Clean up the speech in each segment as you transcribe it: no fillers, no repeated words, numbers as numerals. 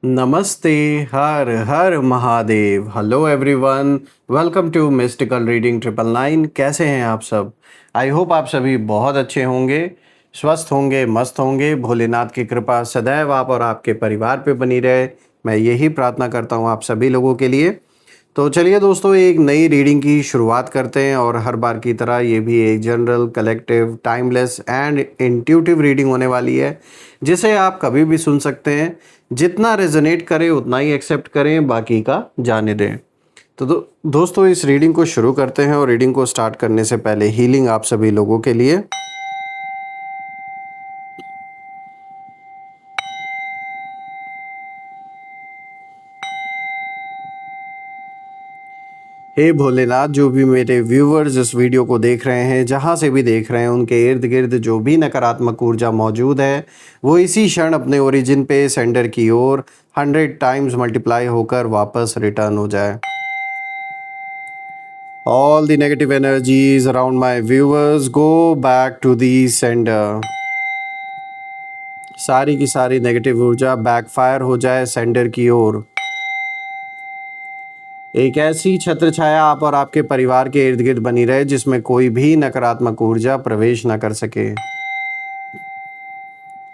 नमस्ते। हर हर Mahadev. Hello everyone, welcome to mystical reading 999। कैसे हैं आप सब? आई होप आप सभी बहुत अच्छे होंगे, स्वस्थ होंगे, मस्त होंगे। भोलेनाथ की कृपा सदैव आप और आपके परिवार पे बनी रहे, मैं यही प्रार्थना करता हूँ आप सभी लोगों के लिए। तो चलिए दोस्तों, एक नई रीडिंग की शुरुआत करते हैं और हर बार की तरह ये भी एक general, collective, timeless and intuitive reading होने वाली है, जिसे आप कभी भी सुन सकते हैं। जितना रेजोनेट करे उतना ही एक्सेप्ट करें, बाकी का जाने दें। तो दोस्तों, इस रीडिंग को शुरू करते हैं और रीडिंग को स्टार्ट करने से पहले हीलिंग आप सभी लोगों के लिए। हे भोलेनाथ, जो भी मेरे व्यूवर्स इस वीडियो को देख रहे हैं, जहाँ से भी देख रहे हैं, उनके इर्द गिर्द जो भी नकारात्मक ऊर्जा मौजूद है वो इसी क्षण अपने ओरिजिन पे सेंडर की ओर 100 टाइम्स मल्टीप्लाई होकर वापस रिटर्न हो जाए। All the negative energies around my viewers go back to the sender. सारी की सारी नेगेटिव ऊर्जा बैकफायर हो जाए सेंडर की ओर। एक ऐसी छत्र छाया आप और आपके परिवार के इर्द गिर्द बनी रहे जिसमें कोई भी नकारात्मक ऊर्जा प्रवेश न कर सके।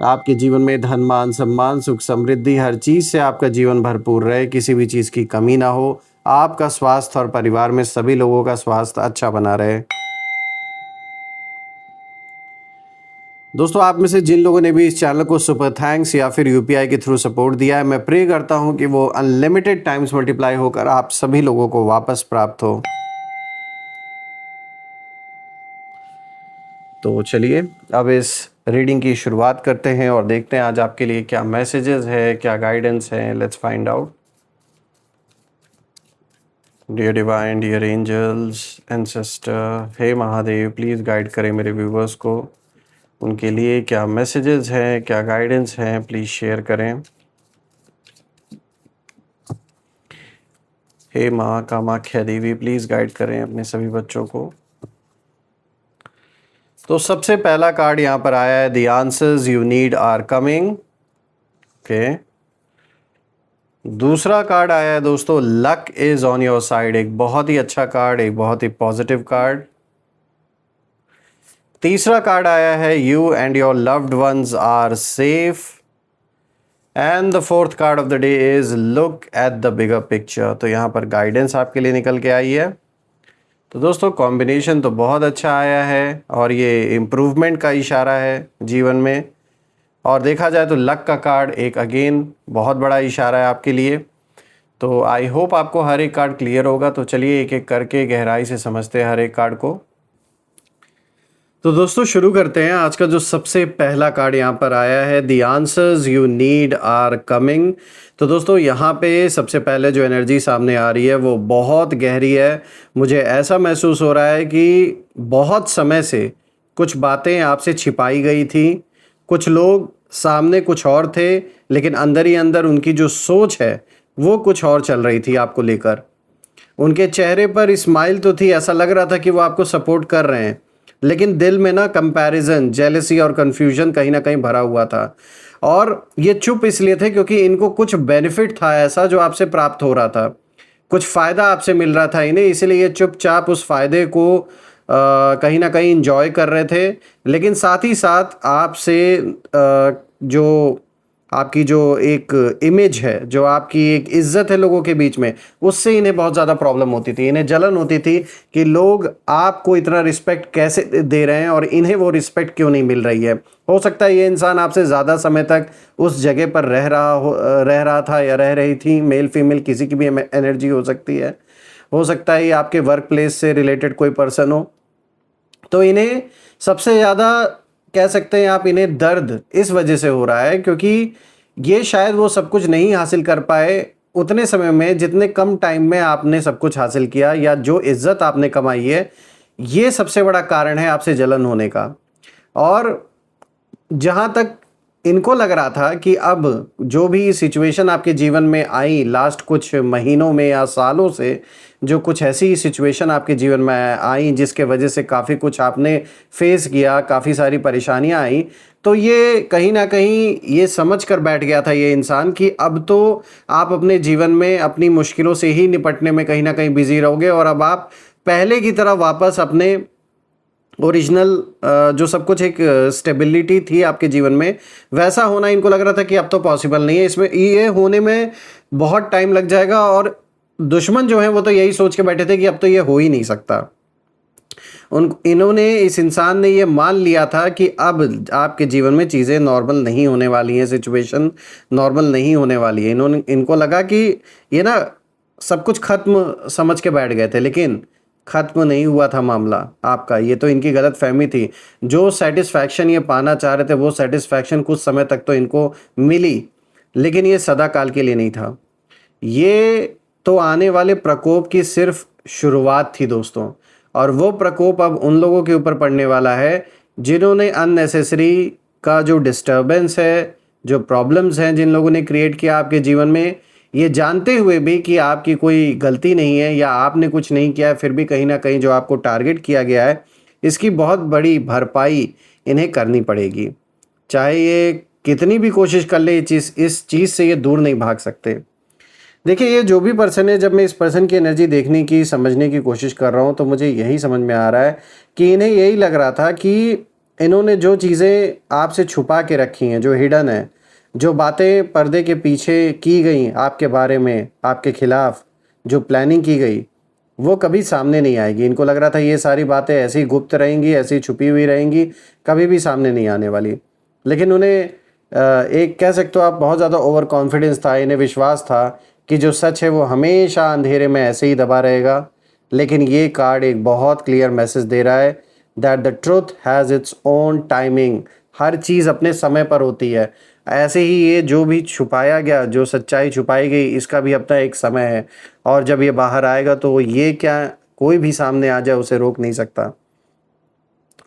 आपके जीवन में धन, मान, सम्मान, सुख, समृद्धि, हर चीज से आपका जीवन भरपूर रहे, किसी भी चीज की कमी ना हो। आपका स्वास्थ्य और परिवार में सभी लोगों का स्वास्थ्य अच्छा बना रहे। दोस्तों, आप में से जिन लोगों ने भी इस चैनल को सुपर थैंक्स या फिर यूपीआई के थ्रू सपोर्ट दिया है, मैं प्रे करता हूं कि वो अनलिमिटेड टाइम्स मल्टीप्लाई होकर आप सभी लोगों को वापस प्राप्त हो। तो चलिए अब इस रीडिंग की शुरुआत करते हैं और देखते हैं आज आपके लिए क्या मैसेजेस है, क्या गाइडेंस है। Let's find out. Dear divine, dear angels, ancestor, हे महादेव, प्लीज़ गाइड करें मेरे व्यूवर्स को। उनके लिए क्या मैसेजेस हैं, क्या गाइडेंस हैं, प्लीज़ शेयर करें। हे माँ कामाख्या देवी, प्लीज़ गाइड करें अपने सभी बच्चों को। तो सबसे पहला कार्ड यहाँ पर आया है, the answers you need are coming. Okay. दूसरा कार्ड आया है दोस्तों, luck is on your side. एक बहुत ही अच्छा कार्ड, एक बहुत ही पॉजिटिव कार्ड। तीसरा कार्ड आया है, you and your loved ones are safe. And the fourth card of the day is look at the bigger picture. तो यहाँ पर गाइडेंस आपके लिए निकल के आई है। तो दोस्तों, कॉम्बिनेशन तो बहुत अच्छा आया है और ये इम्प्रूवमेंट का इशारा है जीवन में। और देखा जाए तो लक का कार्ड एक अगेन बहुत बड़ा इशारा है आपके लिए। तो आई होप आपको हर एक कार्ड क्लियर होगा। तो चलिए एक एक करके गहराई से समझते हैं हर एक कार्ड को। तो दोस्तों, शुरू करते हैं। आज का जो सबसे पहला कार्ड यहाँ पर आया है, the answers you need are coming. तो दोस्तों, यहाँ पे सबसे पहले जो एनर्जी सामने आ रही है वो बहुत गहरी है। मुझे ऐसा महसूस हो रहा है कि बहुत समय से कुछ बातें आपसे छिपाई गई थी। कुछ लोग सामने कुछ और थे, लेकिन अंदर ही अंदर उनकी जो सोच है वो कुछ और चल रही थी आपको लेकर। उनके चेहरे पर स्माइल तो थी, ऐसा लग रहा था कि वो आपको सपोर्ट कर रहे हैं, लेकिन दिल में ना कंपैरिजन, जेलसी और कन्फ्यूजन कहीं ना कहीं भरा हुआ था। और ये चुप इसलिए थे क्योंकि इनको कुछ बेनिफिट था ऐसा जो आपसे प्राप्त हो रहा था, कुछ फ़ायदा आपसे मिल रहा था इन्हें, इसीलिए ये चुपचाप उस फ़ायदे को कहीं ना कहीं इंजॉय कर रहे थे। लेकिन साथ ही साथ आपसे जो आपकी जो एक इमेज है, जो आपकी एक इज्जत है लोगों के बीच में, उससे इन्हें बहुत ज़्यादा प्रॉब्लम होती थी। इन्हें जलन होती थी कि लोग आपको इतना रिस्पेक्ट कैसे दे रहे हैं और इन्हें वो रिस्पेक्ट क्यों नहीं मिल रही है। हो सकता है ये इंसान आपसे ज़्यादा समय तक उस जगह पर रह रहा था या रह रही थी। मेल फीमेल किसी की भी एनर्जी हो सकती है। हो सकता है ये आपके वर्क प्लेस से रिलेटेड कोई पर्सन हो। तो इन्हें सबसे ज़्यादा कह सकते हैं आप, इन्हें दर्द इस वजह से हो रहा है क्योंकि ये शायद वो सब कुछ नहीं हासिल कर पाए उतने समय में जितने कम टाइम में आपने सब कुछ हासिल किया, या जो इज्जत आपने कमाई है, ये सबसे बड़ा कारण है आपसे जलन होने का। और जहाँ तक इनको लग रहा था कि अब जो भी सिचुएशन आपके जीवन में आई लास्ट कुछ महीनों में या सालों से, जो कुछ ऐसी सिचुएशन आपके जीवन में आई जिसके वजह से काफ़ी कुछ आपने फेस किया, काफ़ी सारी परेशानियां आई, तो ये कहीं ना कहीं ये समझ कर बैठ गया था ये इंसान कि अब तो आप अपने जीवन में अपनी मुश्किलों से ही निपटने में कहीं ना कहीं बिजी रहोगे और अब आप पहले की तरह वापस अपने ओरिजिनल जो सब कुछ एक स्टेबिलिटी थी आपके जीवन में, वैसा होना इनको लग रहा था कि अब तो पॉसिबल नहीं है, इसमें ये होने में बहुत टाइम लग जाएगा। और दुश्मन जो है वो तो यही सोच के बैठे थे कि अब तो ये हो ही नहीं सकता। इन्होंने, इस इंसान ने ये मान लिया था कि अब आपके जीवन में चीज़ें नॉर्मल नहीं होने वाली हैं, सिचुएशन नॉर्मल नहीं होने वाली है। इनको लगा कि ये ना सब कुछ खत्म समझ के बैठ गए थे, लेकिन खत्म नहीं हुआ था मामला आपका। ये तो इनकी गलत फहमी थी। जो सेटिस्फैक्शन ये पाना चाह रहे थे वो सेटिस्फैक्शन कुछ समय तक तो इनको मिली, लेकिन ये सदा काल के लिए नहीं था। ये तो आने वाले प्रकोप की सिर्फ शुरुआत थी दोस्तों, और वो प्रकोप अब उन लोगों के ऊपर पड़ने वाला है जिन्होंने अननेसेसरी का जो डिस्टर्बेंस है, जो प्रॉब्लम्स हैं जिन लोगों ने क्रिएट किया आपके जीवन में, ये जानते हुए भी कि आपकी कोई गलती नहीं है या आपने कुछ नहीं किया है, फिर भी कहीं ना कहीं जो आपको टारगेट किया गया है इसकी बहुत बड़ी भरपाई इन्हें करनी पड़ेगी। चाहे ये कितनी भी कोशिश कर ले, इस चीज़ से ये दूर नहीं भाग सकते। देखिए, ये जो भी पर्सन है, जब मैं इस पर्सन की एनर्जी देखने की, समझने की कोशिश कर रहा हूँ तो मुझे यही समझ में आ रहा है कि इन्हें यही लग रहा था कि इन्होंने जो चीज़ें आपसे छुपा के रखी हैं, जो हिडन है, जो बातें पर्दे के पीछे की गई आपके बारे में, आपके खिलाफ जो प्लानिंग की गई, वो कभी सामने नहीं आएगी। इनको लग रहा था ये सारी बातें ऐसी ही गुप्त रहेंगी, ऐसी ही छुपी हुई रहेंगी, कभी भी सामने नहीं आने वाली। लेकिन उन्हें एक कह सकते हो आप, बहुत ज़्यादा ओवर कॉन्फिडेंस था, इन्हें विश्वास था कि जो सच है वो हमेशा अंधेरे में ऐसे ही दबा रहेगा। लेकिन ये कार्ड एक बहुत क्लियर मैसेज दे रहा है that the truth has its own timing. हर चीज़ अपने समय पर होती है। ऐसे ही ये जो भी छुपाया गया, जो सच्चाई छुपाई गई, इसका भी अपना एक समय है, और जब ये बाहर आएगा तो ये क्या कोई भी सामने आ जाए उसे रोक नहीं सकता।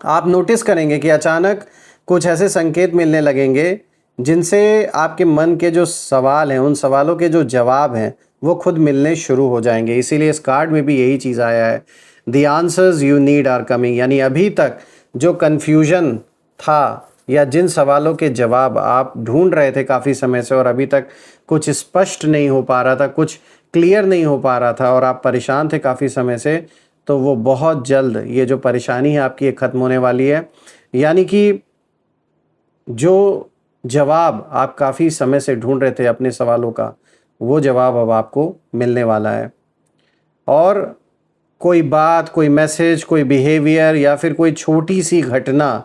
आप नोटिस करेंगे कि अचानक कुछ ऐसे संकेत मिलने लगेंगे जिनसे आपके मन के जो सवाल हैं, उन सवालों के जो जवाब हैं वो खुद मिलने शुरू हो जाएंगे। इसीलिए इस कार्ड में भी यही चीज़ आया है, the answers you need are coming. यानी अभी तक जो कन्फ्यूजन था या जिन सवालों के जवाब आप ढूंढ रहे थे काफ़ी समय से और अभी तक कुछ स्पष्ट नहीं हो पा रहा था, कुछ क्लियर नहीं हो पा रहा था और आप परेशान थे काफ़ी समय से, तो वो बहुत जल्द, ये जो परेशानी है आपकी, ये ख़त्म होने वाली है। यानी कि जो जवाब आप काफ़ी समय से ढूंढ रहे थे अपने सवालों का, वो जवाब अब आपको मिलने वाला है। और कोई बात, कोई मैसेज, कोई बिहेवियर या फिर कोई छोटी सी घटना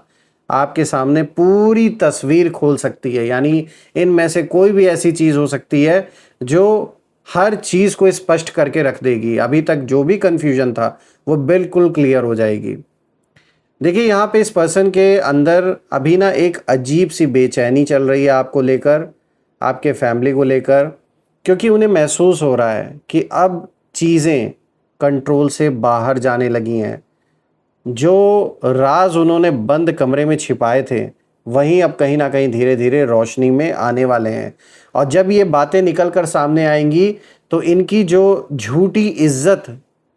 आपके सामने पूरी तस्वीर खोल सकती है। यानी इनमें से कोई भी ऐसी चीज़ हो सकती है जो हर चीज़ को स्पष्ट करके रख देगी। अभी तक जो भी कन्फ्यूजन था वो बिल्कुल क्लियर हो जाएगी। देखिए, यहाँ पे इस पर्सन के अंदर अभी ना एक अजीब सी बेचैनी चल रही है आपको लेकर, आपके फैमिली को लेकर, क्योंकि उन्हें महसूस हो रहा है कि अब चीज़ें कंट्रोल से बाहर जाने लगी हैं। जो राज उन्होंने बंद कमरे में छिपाए थे वहीं अब कहीं ना कहीं धीरे धीरे रोशनी में आने वाले हैं। और जब ये बातें निकल कर सामने आएंगी तो इनकी जो झूठी इज्जत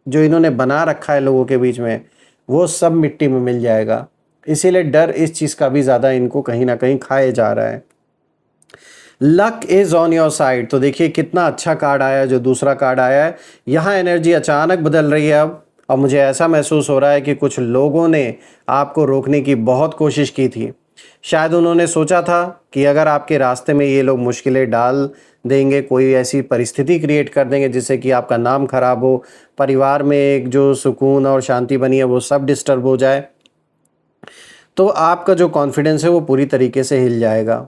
जो इन्होंने बना रखा है लोगों के बीच में, वो सब मिट्टी में मिल जाएगा। इसीलिए डर इस चीज़ का भी ज़्यादा इनको कहीं ना कहीं खाए जा रहा है। Luck is on your side. तो देखिए कितना अच्छा कार्ड आया है, जो दूसरा कार्ड आया है। यहाँ एनर्जी अचानक बदल रही है अब, और मुझे ऐसा महसूस हो रहा है कि कुछ लोगों ने आपको रोकने की बहुत कोशिश की थी। शायद उन्होंने सोचा था कि अगर आपके रास्ते में ये लोग मुश्किलें डाल देंगे, कोई ऐसी परिस्थिति क्रिएट कर देंगे जिससे कि आपका नाम खराब हो, परिवार में एक जो सुकून और शांति बनी है वो सब डिस्टर्ब हो जाए, तो आपका जो कॉन्फिडेंस है वो पूरी तरीके से हिल जाएगा।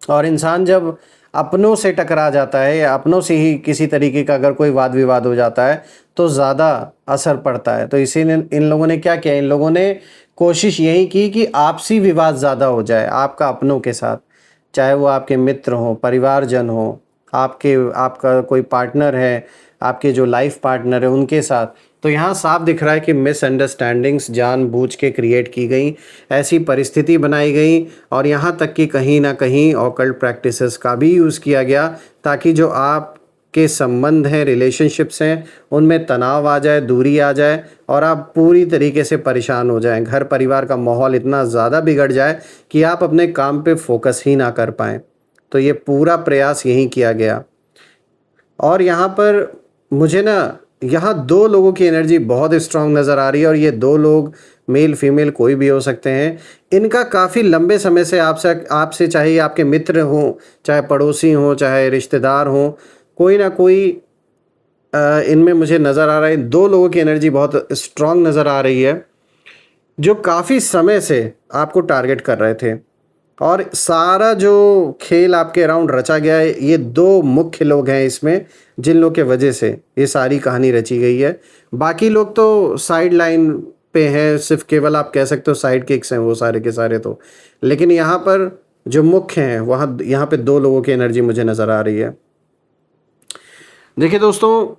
और इंसान जब अपनों से टकरा जाता है या अपनों से ही किसी तरीके का अगर कोई वाद विवाद हो जाता है तो ज़्यादा असर पड़ता है। तो इसीलिए इन लोगों ने क्या किया, इन लोगों ने कोशिश यही की कि आपसी विवाद ज़्यादा हो जाए आपका अपनों के साथ, चाहे वो आपके मित्र हों, परिवारजन हो, आपका कोई पार्टनर है, आपके जो लाइफ पार्टनर है उनके साथ। तो यहाँ साफ दिख रहा है कि मिसअंडरस्टैंडिंग्स जानबूझ के क्रिएट की गई, ऐसी परिस्थिति बनाई गई और यहाँ तक कि कहीं ना कहीं ऑकल्ट प्रैक्टिसेस का भी यूज़ किया गया ताकि जो आपके संबंध हैं, रिलेशनशिप्स हैं, उनमें तनाव आ जाए, दूरी आ जाए और आप पूरी तरीके से परेशान हो जाएं। घर परिवार का माहौल इतना ज़्यादा बिगड़ जाए कि आप अपने काम पे फोकस ही ना कर पाएँ। तो ये पूरा प्रयास यही किया गया। और यहाँ पर मुझे ना यहाँ दो लोगों की एनर्जी बहुत स्ट्रांग नज़र आ रही है और ये दो लोग मेल फीमेल कोई भी हो सकते हैं। इनका काफ़ी लंबे समय से आपसे चाहे आपके मित्र हों, चाहे पड़ोसी हों, चाहे रिश्तेदार हों, कोई ना कोई इनमें मुझे नज़र आ रहा है। दो लोगों की एनर्जी बहुत स्ट्रांग नज़र आ रही है जो काफ़ी समय से आपको टारगेट कर रहे थे और सारा जो खेल आपके अराउंड रचा गया है, ये दो मुख्य लोग हैं इसमें जिन लोग के वजह से ये सारी कहानी रची गई है। बाकी लोग तो साइड लाइन पे हैं, सिर्फ केवल आप कह सकते हो साइड किक्स हैं वो सारे के सारे तो। लेकिन यहाँ पर जो मुख्य हैं वहाँ यहाँ पे दो लोगों की एनर्जी मुझे नज़र आ रही है। देखिए दोस्तों,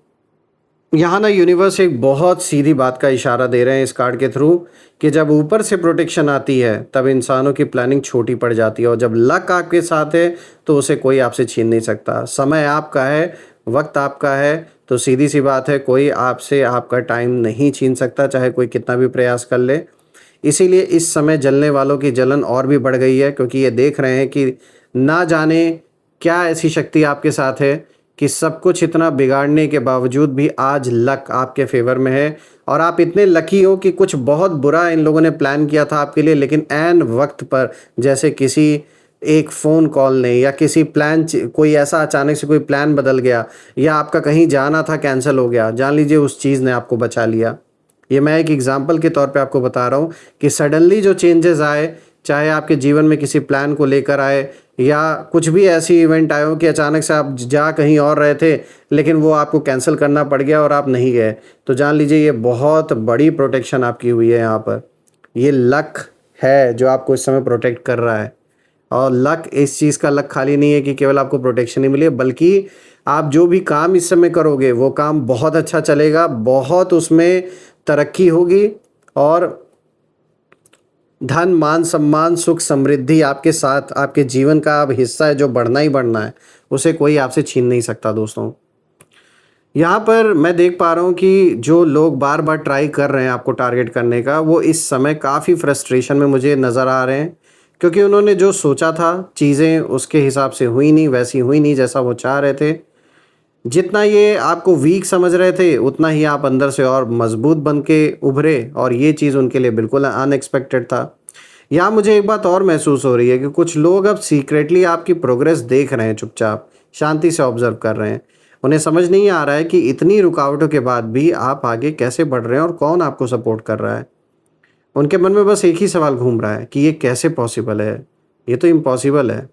यहाँ ना यूनिवर्स एक बहुत सीधी बात का इशारा दे रहे हैं इस कार्ड के थ्रू कि जब ऊपर से प्रोटेक्शन आती है तब इंसानों की प्लानिंग छोटी पड़ जाती है और जब लक आपके साथ है तो उसे कोई आपसे छीन नहीं सकता। समय आपका है, वक्त आपका है, तो सीधी सी बात है कोई आपसे आपका टाइम नहीं छीन सकता, चाहे कोई कितना भी प्रयास कर ले। इसीलिए इस समय जलने वालों की जलन और भी बढ़ गई है क्योंकि ये देख रहे हैं कि ना जाने क्या ऐसी शक्ति आपके साथ है कि सब कुछ इतना बिगाड़ने के बावजूद भी आज लक आपके फेवर में है और आप इतने लकी हो कि कुछ बहुत बुरा इन लोगों ने प्लान किया था आपके लिए, लेकिन ऐन वक्त पर जैसे किसी एक फ़ोन कॉल ने या किसी कोई ऐसा अचानक से कोई प्लान बदल गया या आपका कहीं जाना था कैंसिल हो गया, जान लीजिए उस चीज़ ने आपको बचा लिया। ये मैं एक एग्जांपल के तौर पे आपको बता रहा हूँ कि सडनली जो चेंजेस आए, चाहे आपके जीवन में किसी प्लान को लेकर आए या कुछ भी ऐसी इवेंट आए हो कि अचानक से आप जा कहीं और रहे थे लेकिन वो आपको कैंसिल करना पड़ गया और आप नहीं गए, तो जान लीजिए ये बहुत बड़ी प्रोटेक्शन आपकी हुई है। यहाँ पर ये लक है जो आपको इस समय प्रोटेक्ट कर रहा है। और लक, इस चीज़ का लक खाली नहीं है कि केवल आपको प्रोटेक्शन ही मिले, बल्कि आप जो भी काम इस समय करोगे वो काम बहुत अच्छा चलेगा, बहुत उसमें तरक्की होगी और धन, मान, सम्मान, सुख, समृद्धि आपके साथ, आपके जीवन का अब हिस्सा है जो बढ़ना ही बढ़ना है, उसे कोई आपसे छीन नहीं सकता। दोस्तों, यहाँ पर मैं देख पा रहा हूँ कि जो लोग बार बार ट्राई कर रहे हैं आपको टारगेट करने का, वो इस समय काफ़ी फ्रस्ट्रेशन में मुझे नज़र आ रहे हैं क्योंकि उन्होंने जो सोचा था चीज़ें उसके हिसाब से हुई नहीं, वैसी हुई नहीं जैसा वो चाह रहे थे। जितना ये आपको वीक समझ रहे थे उतना ही आप अंदर से और मजबूत बन के उभरे और ये चीज़ उनके लिए बिल्कुल अनएक्सपेक्टेड था। यहाँ मुझे एक बात और महसूस हो रही है कि कुछ लोग अब सीक्रेटली आपकी प्रोग्रेस देख रहे हैं, चुपचाप शांति से ऑब्जर्व कर रहे हैं। उन्हें समझ नहीं आ रहा है कि इतनी रुकावटों के बाद भी आप आगे कैसे बढ़ रहे हैं और कौन आपको सपोर्ट कर रहा है। उनके मन में बस एक ही सवाल घूम रहा है कि ये कैसे पॉसिबल है, ये तो इम्पॉसिबल है।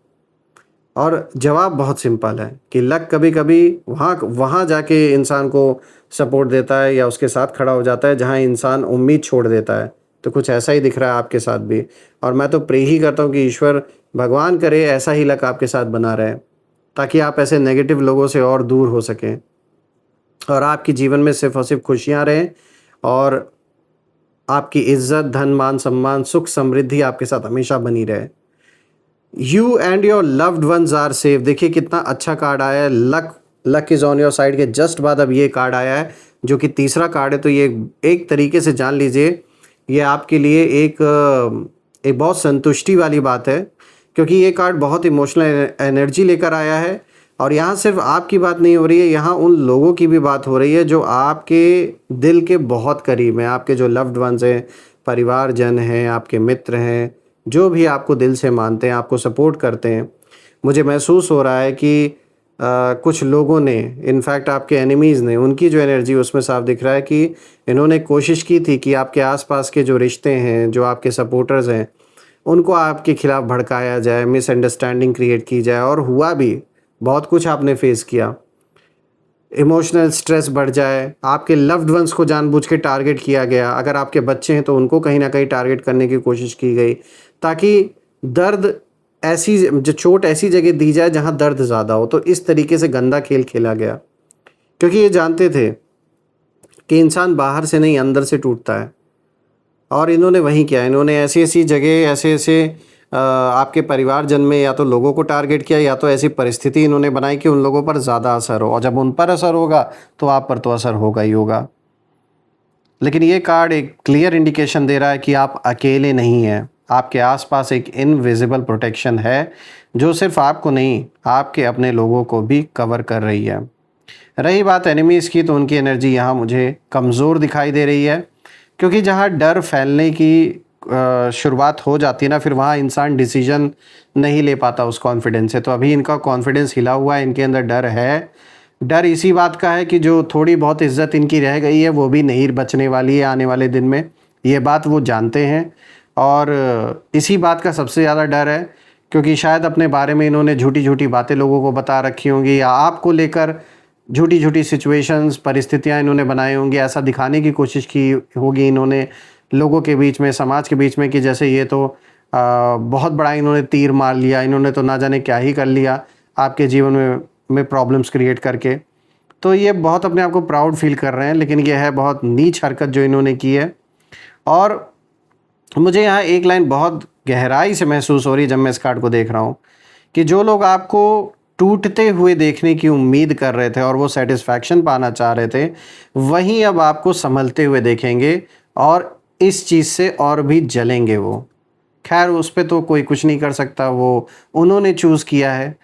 और जवाब बहुत सिंपल है कि लक कभी कभी वहाँ वहाँ जाके इंसान को सपोर्ट देता है या उसके साथ खड़ा हो जाता है जहाँ इंसान उम्मीद छोड़ देता है। तो कुछ ऐसा ही दिख रहा है आपके साथ भी, और मैं तो प्रे ही करता हूँ कि ईश्वर भगवान करे ऐसा ही लक आपके साथ बना रहे ताकि आप ऐसे नेगेटिव लोगों से और दूर हो सकें और आपके जीवन में सिर्फ और सिर्फ खुशियाँ रहें और आपकी इज्जत, धन, मान, सम्मान, सुख, समृद्धि आपके साथ हमेशा बनी रहे। You and your loved ones are safe. देखिए कितना अच्छा कार्ड आया है, luck is on your side के जस्ट बाद अब ये कार्ड आया है जो कि तीसरा कार्ड है। तो ये एक तरीके से जान लीजिए ये आपके लिए एक बहुत संतुष्टि वाली बात है क्योंकि ये कार्ड बहुत इमोशनल एनर्जी लेकर आया है और यहाँ सिर्फ आपकी बात नहीं हो रही है, यहाँ उन लोगों की भी बात हो रही है जो आपके दिल के बहुत करीब हैं, आपके जो लव्ड वंस हैं, परिवारजन हैं, आपके मित्र हैं, जो भी आपको दिल से मानते हैं, आपको सपोर्ट करते हैं। मुझे महसूस हो रहा है कि कुछ लोगों ने, इनफैक्ट आपके एनिमीज़ ने, उनकी जो एनर्जी उसमें साफ दिख रहा है कि इन्होंने कोशिश की थी कि आपके आसपास के जो रिश्ते हैं, जो आपके सपोर्टर्स हैं, उनको आपके खिलाफ भड़काया जाए, मिसअंडरस्टैंडिंग क्रिएट की जाए और हुआ भी। बहुत कुछ आपने फेस किया, इमोशनल स्ट्रेस बढ़ जाए, आपके लव्ड वंस को जानबूझ के टारगेट किया गया। अगर आपके बच्चे हैं तो उनको कहीं ना कहीं टारगेट करने की कोशिश की गई ताकि दर्द ऐसी जो चोट ऐसी जगह दी जाए जहाँ दर्द ज़्यादा हो। तो इस तरीके से गंदा खेल खेला गया, क्योंकि ये जानते थे कि इंसान बाहर से नहीं अंदर से टूटता है। और इन्होंने वही किया, इन्होंने ऐसी-ऐसी जगह ऐसे-ऐसे आपके परिवारजन में या तो लोगों को टारगेट किया या तो ऐसी परिस्थिति इन्होंने बनाई कि उन लोगों पर ज़्यादा असर हो, और जब उन पर असर होगा तो आप पर तो असर होगा ही होगा। लेकिन ये कार्ड एक क्लियर इंडिकेशन दे रहा है कि आप अकेले नहीं हैं। आपके आसपास एक इनविजिबल प्रोटेक्शन है जो सिर्फ आपको नहीं, आपके अपने लोगों को भी कवर कर रही है। रही बात एनिमीज़ की, तो उनकी एनर्जी यहाँ मुझे कमज़ोर दिखाई दे रही है, क्योंकि जहाँ डर फैलने की शुरुआत हो जाती है ना, फिर वहाँ इंसान डिसीजन नहीं ले पाता उस कॉन्फिडेंस से। तो अभी इनका कॉन्फिडेंस हिला हुआ है, इनके अंदर डर है। डर इसी बात का है कि जो थोड़ी बहुत इज्जत इनकी रह गई है वो भी नहीं बचने वाली है आने वाले दिन में। ये बात वो जानते हैं, और इसी बात का सबसे ज़्यादा डर है, क्योंकि शायद अपने बारे में इन्होंने झूठी-झूठी बातें लोगों को बता रखी होंगी, या आपको लेकर झूठी-झूठी सिचुएशंस, परिस्थितियाँ इन्होंने बनाई होंगी। ऐसा दिखाने की कोशिश की होगी इन्होंने लोगों के बीच में, समाज के बीच में, कि जैसे ये तो बहुत बड़ा इन्होंने तीर मार लिया, इन्होंने तो ना जाने क्या ही कर लिया आपके जीवन में प्रॉब्लम्स क्रिएट करके। तो ये बहुत अपने आप को प्राउड फील कर रहे हैं, लेकिन ये है बहुत नीच हरकत जो इन्होंने की है। और मुझे यहाँ एक लाइन बहुत गहराई से महसूस हो रही है जब मैं इस कार्ड को देख रहा हूँ, कि जो लोग आपको टूटते हुए देखने की उम्मीद कर रहे थे और वो सेटिस्फैक्शन पाना चाह रहे थे, वहीं अब आपको संभलते हुए देखेंगे और इस चीज़ से और भी जलेंगे वो। खैर उस पे तो कोई कुछ नहीं कर सकता, वो उन्होंने चूज़ किया है,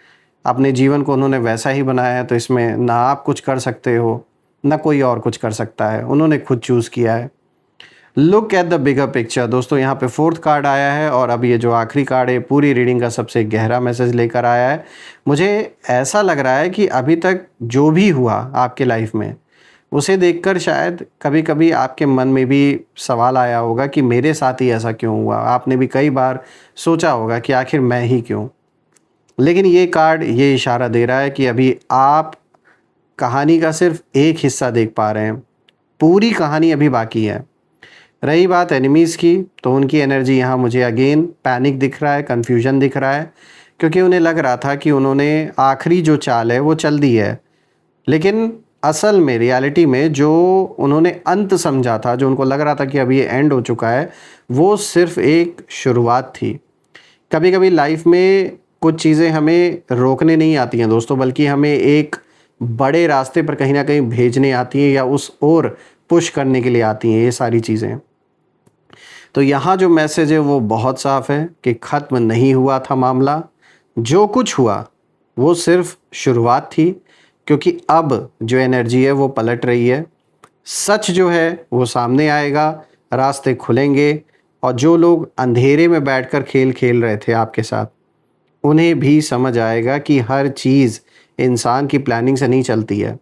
अपने जीवन को उन्होंने वैसा ही बनाया है, तो इसमें ना आप कुछ कर सकते हो, ना कोई और कुछ कर सकता है, उन्होंने खुद चूज़ किया है। Look at the bigger picture दोस्तों, यहाँ पे फोर्थ कार्ड आया है, और अब ये जो आखिरी कार्ड है पूरी रीडिंग का सबसे गहरा मैसेज लेकर आया है। मुझे ऐसा लग रहा है कि अभी तक जो भी हुआ आपके लाइफ में, उसे देखकर शायद कभी-कभी आपके मन में भी सवाल आया होगा कि मेरे साथ ही ऐसा क्यों हुआ। आपने भी कई बार सोचा होगा कि आखिर मैं ही क्यों। लेकिन ये कार्ड ये इशारा दे रहा है कि अभी आप कहानी का सिर्फ एक हिस्सा देख पा रहे हैं, पूरी कहानी अभी बाकी है। रही बात एनिमीज़ की, तो उनकी एनर्जी यहाँ मुझे अगेन पैनिक दिख रहा है, कन्फ्यूजन दिख रहा है, क्योंकि उन्हें लग रहा था कि उन्होंने आखिरी जो चाल है वो चल दी है, लेकिन असल में रियलिटी में जो उन्होंने अंत समझा था, जो उनको लग रहा था कि अब ये एंड हो चुका है, वो सिर्फ एक शुरुआत थी। कभी-कभी लाइफ में कुछ चीज़ें हमें रोकने नहीं आती हैं दोस्तों, बल्कि हमें एक बड़े रास्ते पर कहीं ना कहीं भेजने आती हैं, या उस ओर पुश करने के लिए आती हैं ये सारी चीज़ें। तो यहाँ जो मैसेज है वो बहुत साफ है कि ख़त्म नहीं हुआ था मामला, जो कुछ हुआ वो सिर्फ शुरुआत थी, क्योंकि अब जो एनर्जी है वो पलट रही है। सच जो है वो सामने आएगा, रास्ते खुलेंगे, और जो लोग अंधेरे में बैठकर खेल खेल रहे थे आपके साथ, उन्हें भी समझ आएगा कि हर चीज़ इंसान की प्लानिंग से नहीं चलती है।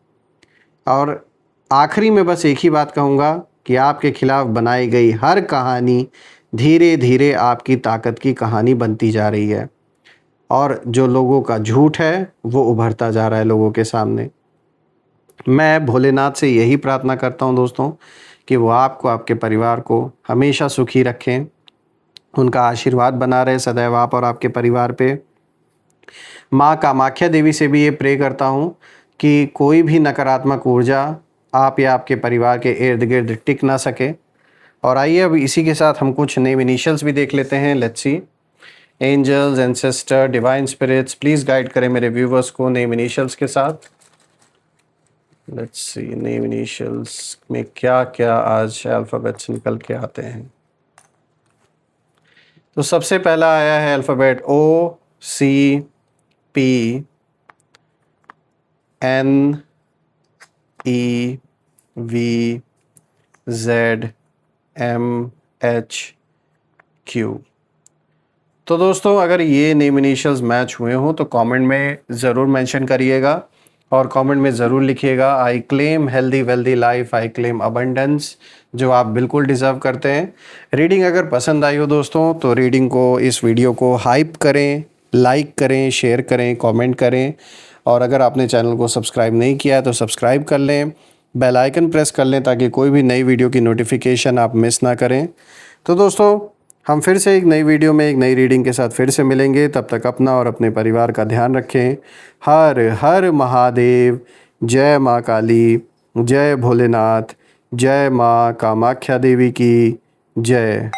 और आखिरी में बस एक ही बात कहूँगा कि आपके खिलाफ बनाई गई हर कहानी धीरे धीरे आपकी ताकत की कहानी बनती जा रही है, और जो लोगों का झूठ है वो उभरता जा रहा है लोगों के सामने। मैं भोलेनाथ से यही प्रार्थना करता हूँ दोस्तों, कि वो आपको, आपके परिवार को हमेशा सुखी रखें, उनका आशीर्वाद बना रहे सदैव आप और आपके परिवार पे। माँ कामाख्या देवी से भी ये प्रे करता हूँ कि कोई भी नकारात्मक ऊर्जा आप या आपके परिवार के इर्द गिर्द टिक ना सके। और आइए अब इसी के साथ हम कुछ नेम इनिशियल्स भी देख लेते हैं। Let's see. Angels, ancestor, divine spirits, please guide करें मेरे व्यूवर्स को नेम इनिशियल्स के साथ। लेट्स सी नेम इनिशियल्स में क्या क्या आज अल्फ़ाबेट्स निकल के आते हैं। तो सबसे पहला आया है alphabet O, C, P, N, E, V, Z, M, H, Q। तो दोस्तों अगर ये नेम इनिशियल्स मैच हुए हों तो कमेंट में ज़रूर मेंशन करिएगा, और कमेंट में ज़रूर लिखिएगा I claim healthy wealthy life, I claim abundance, जो आप बिल्कुल डिज़र्व करते हैं। रीडिंग अगर पसंद आई हो दोस्तों तो रीडिंग को, इस वीडियो को हाइप करें, लाइक करें, शेयर करें, कमेंट करें, और अगर आपने चैनल को सब्सक्राइब नहीं किया है तो सब्सक्राइब कर लें, बेल आइकन प्रेस कर लें ताकि कोई भी नई वीडियो की नोटिफिकेशन आप मिस ना करें। तो दोस्तों हम फिर से एक नई वीडियो में एक नई रीडिंग के साथ फिर से मिलेंगे। तब तक अपना और अपने परिवार का ध्यान रखें। हर हर महादेव। जय माँ काली, जय भोलेनाथ, जय माँ कामाख्या देवी की जय।